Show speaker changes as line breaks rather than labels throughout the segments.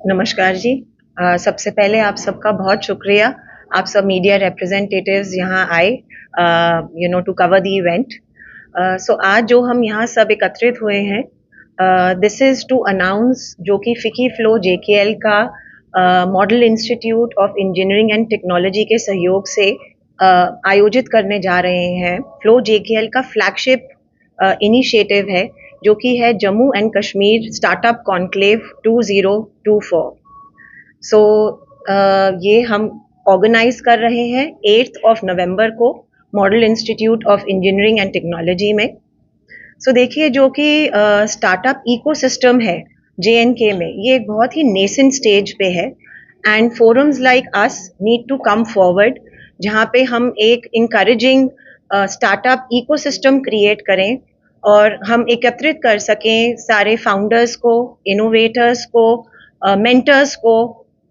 नमस्कार जी। सबसे पहले आप सबका बहुत शुक्रिया। आप सब मीडिया रिप्रेजेंटेटिव्स यहाँ आए टू कवर द इवेंट। सो आज जो हम यहाँ सब एकत्रित हुए हैं, दिस इज़ टू अनाउंस जो कि फिकी फ्लो जेकेएल का model institute of engineering and technology के सहयोग से आयोजित करने जा रहे हैं। फ्लो जेकेएल का फ्लैगशिप इनिशिएटिव है जो कि है Jammu and Kashmir startup conclave 2024। सो ये हम ऑर्गेनाइज कर रहे हैं 8th ऑफ नवंबर को model institute of engineering and technology में। सो देखिए, जो कि स्टार्टअप इकोसिस्टम है जेएनके में, ये एक बहुत ही नेसेंट स्टेज पे है and forums like us need to come forward, जहाँ पे हम एक इंकरेजिंग स्टार्टअप इकोसिस्टम क्रिएट करें और हम एकत्रित कर सकें सारे फाउंडर्स को, इनोवेटर्स को, मेंटर्स को,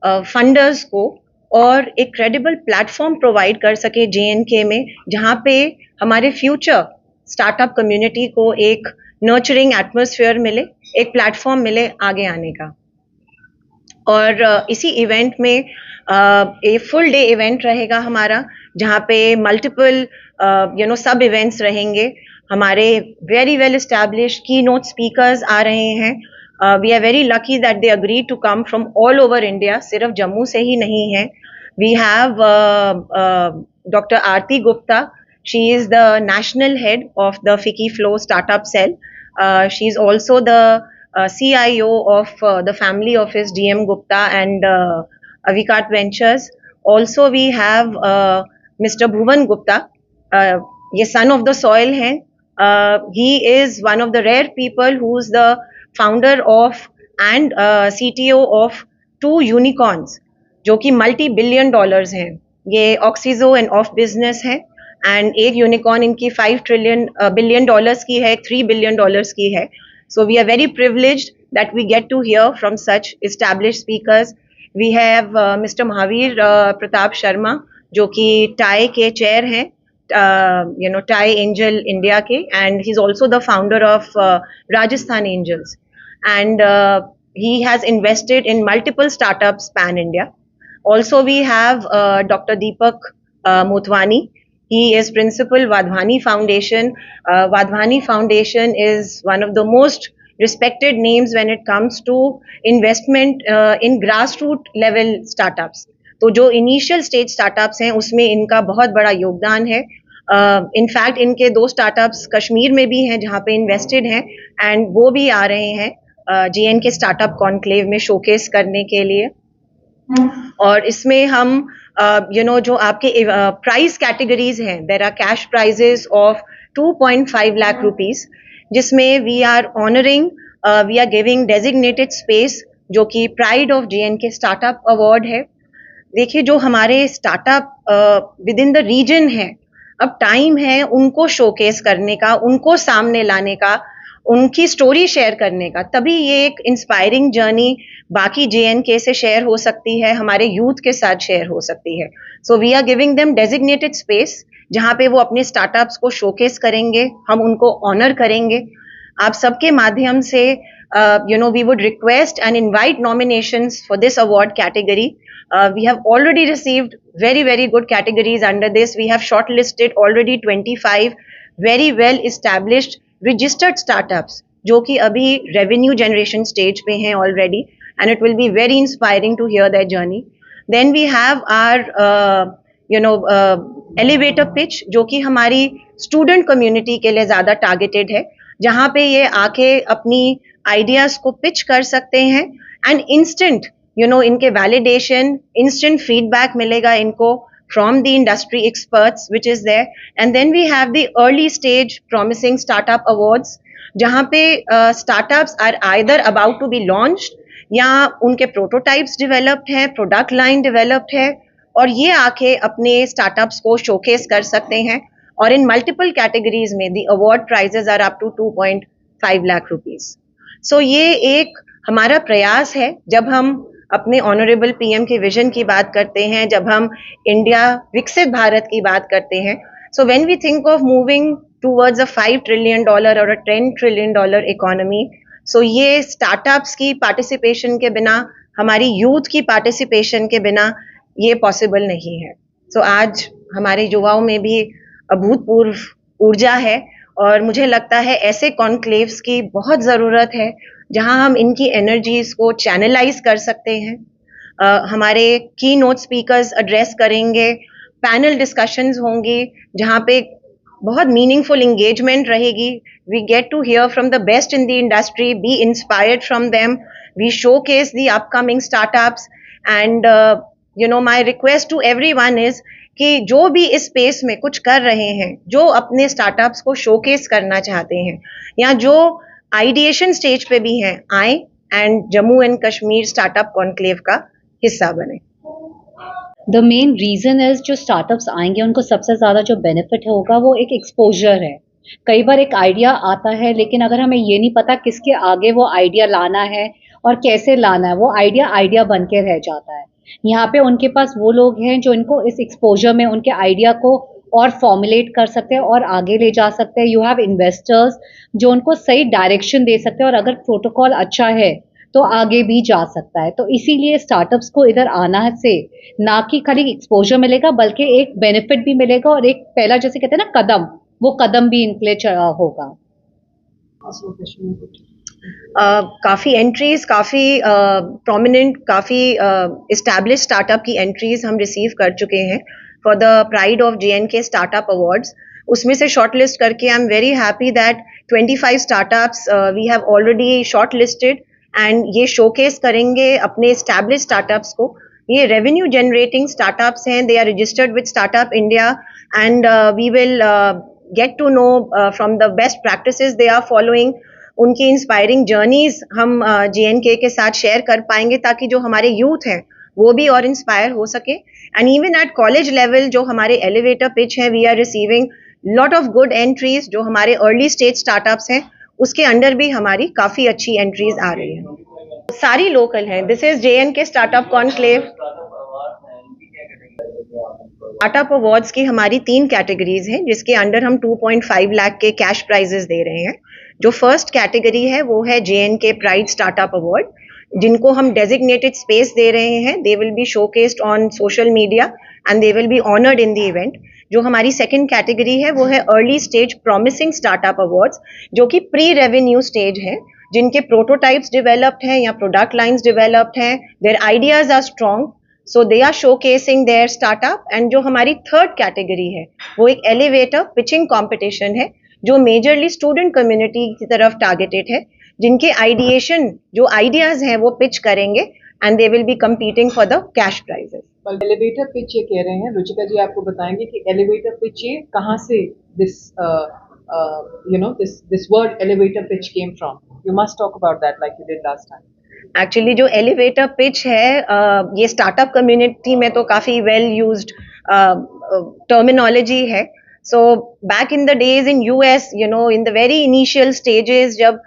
फंडर्स को, और एक क्रेडिबल प्लेटफॉर्म प्रोवाइड कर सके जेएनके में, जहाँ पे हमारे फ्यूचर स्टार्टअप कम्युनिटी को एक नर्चरिंग एटमॉस्फेयर मिले, एक प्लेटफॉर्म मिले आगे आने का। और इसी इवेंट में एक फुल डे इवेंट रहेगा हमारा, जहाँ पे मल्टीपल सब इवेंट्स रहेंगे। हमारे very well established keynote speakers आ रहे हैं। We are very lucky that they agree to come from all over India, सिर्फ जम्मू से ही नहीं है। We have doctor Aarti Gupta. She is the national head of the Fiki Flow startup cell. She is also the CIO of the family office DM Gupta and Avikat Ventures. Also, we have Mr. Bhuvan Gupta. ये son of the soil हैं. He is one of the rare people who is the founder of and CTO of 2 unicorns, जो कि multi-billion dollars हैं. ये Oxizo and Off Business है. And एक unicorn इनकी 5 billion dollars की है, 3 बिलियन डॉलर्स की है. So we are very privileged that we get to hear from such established speakers. We have mister Mahavir Pratap Sharma, जो कि टाई के चेयर हैं, टाई एंजल इंडिया के, and he is also the founder of Rajasthan angels, and he has invested in multiple startups pan India. Also, we have Dr. Deepak Motwani. He is principal Wadhwani Foundation. Wadhwani Foundation is one of the most respected names when it comes to investment in grassroots level startups. तो जो initial stage startups हैं उसमें इनका बहुत बड़ा योगदान है. In fact इनके 2 स्टार्टअप्स कश्मीर में भी हैं जहाँ पे इन्वेस्टेड हैं, एंड वो भी आ रहे हैं जीएन के स्टार्टअप कॉन्क्लेव में शोकेस करने के लिए. और इसमें हम जो आपके प्राइस कैटेगरीज हैं, there are cash prizes of 2.5 lakh rupees, जिसमें we are honouring, we are giving designated space, जो कि pride of JNK startup award है. देखिए, जो हमारे startup within the region है, अब टाइम है उनको शोकेस करने का, उनको सामने लाने का, उनकी स्टोरी शेयर करने का. तभी ये एक इंस्पायरिंग जर्नी बाकी जेएनके से शेयर हो सकती है, हमारे यूथ के साथ शेयर हो सकती है. So we are giving them designated space, जहाँ पे वो अपने स्टार्टअप्स को शोकेस करेंगे, हम उनको ऑनर करेंगे. आप सबके माध्यम से we would request and invite nominations for this award category. We have already received very, very good categories under this. We have shortlisted already 25 very well established registered startups, जो कि अभी revenue generation stage पे हैं already, and it will be very inspiring to hear their journey. Then we have our elevator pitch, जो कि हमारी student community के लिए ज़्यादा targeted है, जहाँ पे ये आके अपनी आइडियाज को पिच कर सकते हैं, एंड इंस्टेंट इनके वैलिडेशन, इंस्टेंट फीडबैक मिलेगा इनको from the industry experts which is there. And then we have the early stage promising startup awards, जहाँ पे startups are either about to be launched या उनके prototypes developed हैं, product line developed है, और ये आके अपने startups को showcase कर सकते हैं. और इन multiple categories में the award prizes are up to 2.5 lakh rupees. So ये एक हमारा प्रयास है, जब हम अपने ऑनरेबल पीएम के विजन की बात करते हैं, जब हम इंडिया विकसित भारत की बात करते हैं. So when we think of moving towards a $5 trillion और अ $10 ट्रिलियन इकोनॉमी, सो ये स्टार्टअप्स की पार्टिसिपेशन के बिना हमारी यूथ की पार्टिसिपेशन के बिना ये पॉसिबल नहीं है। सो आज हमारे युवाओं में भी अभूतपूर्व ऊर्जा है और मुझे लगता है ऐसे कॉन्क्लेव्स की बहुत ज़रूरत है जहां हम इनकी एनर्जीज को चैनलाइज कर सकते हैं। हमारे की नोट स्पीकर्स एड्रेस करेंगे, पैनल डिस्कशंस होंगी जहां पे बहुत मीनिंगफुल इंगेजमेंट रहेगी। We get to hear from the best in the industry, be inspired from them, we showcase the upcoming startups and my request to everyone is कि जो भी इस स्पेस में कुछ कर रहे हैं, जो अपने स्टार्टअप्स को शोकेस करना चाहते हैं या जो आइडिएशन स्टेज पे भी हैं, आए and Jammu and Kashmir startup conclave का हिस्सा बने।
द मेन रीजन इज जो स्टार्टअप्स आएंगे उनको सबसे ज़्यादा जो बेनिफिट होगा वो एक एक्सपोजर है। कई बार एक आइडिया आता है लेकिन अगर हमें ये नहीं पता किसके आगे वो आइडिया लाना है और कैसे लाना है, वो आइडिया बन के रह जाता है। यहाँ पे उनके पास वो लोग हैं जो इनको इस एक्सपोजर में उनके आइडिया को और फॉर्मुलेट कर सकते हैं और आगे ले जा सकते हैं। यू हैव इन्वेस्टर्स जो उनको सही डायरेक्शन दे सकते हैं और अगर प्रोटोकॉल अच्छा है तो आगे भी जा सकता है। तो इसीलिए स्टार्टअप्स को इधर आना से ना कि खाली एक्सपोजर मिलेगा बल्कि एक बेनिफिट भी मिलेगा और एक पहला जैसे कहते हैं ना कदम, वो कदम भी इनके लिए होगा।
काफ़ी एंट्रीज, काफ़ी प्रोमिनेंट, काफ़ी इस्टेब्लिश स्टार्टअप की एंट्रीज हम रिसीव कर चुके हैं for the pride of JNK startup awards. उसमें से शॉर्ट लिस्ट करके I am very happy that 25 startups we have already short listed and ये शोकेस करेंगे अपने इस्टेब्लिश स्टार्टअप्स को। ये रेवेन्यू जनरेटिंग स्टार्टअप्स हैं, they are registered with startup India and we will get to know from the best practices they are following. उनकी inspiring journeys हम JNK के साथ शेयर कर पाएंगे ताकि जो हमारे यूथ हैं वो भी और इंस्पायर हो सके। And even at college level जो हमारे एलिवेटर पिच है, we are receiving lot of good entries. जो हमारे अर्ली स्टेज स्टार्टअप्स हैं उसके अंडर भी हमारी काफ़ी अच्छी एंट्रीज आ रही हैं। सारी लोकल हैं। This is JNK startup conclave. Startup awards की हमारी 3 कैटेगरीज हैं जिसके अंडर हम 2.5 लाख के कैश प्राइजेस दे रहे हैं। जो फर्स्ट कैटेगरी है वो है JNK प्राइड स्टार्टअप अवार्ड, जिनको हम डेजिग्नेटेड स्पेस दे रहे हैं। They will be showcased on social media and they will be honoured in the event. जो हमारी सेकंड कैटेगरी है वो है early stage promising startup awards, जो कि प्री रेवेन्यू स्टेज है, जिनके प्रोटोटाइप्स डेवलप्ड हैं या प्रोडक्ट लाइंस डेवलप्ड हैं, their ideas are strong, so they are showcasing their startup. And जो हमारी थर्ड कैटेगरी है वो एक एलिवेटर पिचिंग कॉम्पिटिशन है जो मेजरली स्टूडेंट कम्युनिटी की तरफ टारगेटेड है, जिनके आइडिएशन जो आइडियाज हैं वो पिच करेंगे and they will be competing for the cash prices.
Elevator pitch ये कह रहे हैं, रुचिका जी आपको बताएंगे कि एलिवेटर पिच ये कहाँ से this word elevator pitch came from. You must talk about that like you did last time.
Actually जो एलिवेटर पिच है ये स्टार्टअप कम्युनिटी में तो काफ़ी वेल यूज्ड टर्मिनोलॉजी है। So back in the days in US, in the very initial stages जब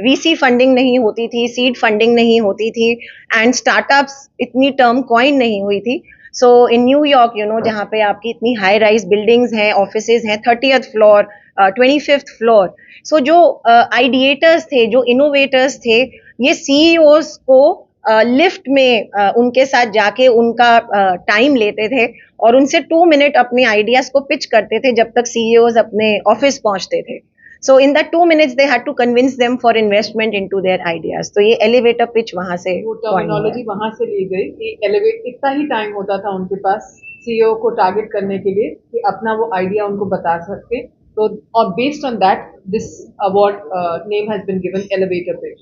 VC funding नहीं होती थी, सीड फंडिंग नहीं होती थी एंड स्टार्टअप्स इतनी टर्म कॉइन नहीं हुई थी। सो इन न्यूयॉर्क, जहाँ पे आपकी इतनी हाई राइज बिल्डिंग्स हैं, ऑफिसेज हैं, 30th फ्लोर, 25th फ्लोर। सो जो आइडिएटर्स थे, जो इनोवेटर्स थे, ये CEOs को लिफ्ट में उनके साथ जाके उनका टाइम लेते थे और उनसे 2 मिनट अपने आइडियाज को पिच करते थे जब तक CEOs अपने ऑफिस पहुंचते थे। So in that 2 minutes they had to convince them for investment into their ideas. तो ये एलिवेटर पिच वहां से,
वो टर्मिनोलॉजी वहां से ली गई कि एलिवेट इतना ही टाइम होता था उनके पास CEO को टारगेट करने के लिए कि अपना वो आइडिया उनको बता सके। तो और based on that this award name has been given, elevator pitch.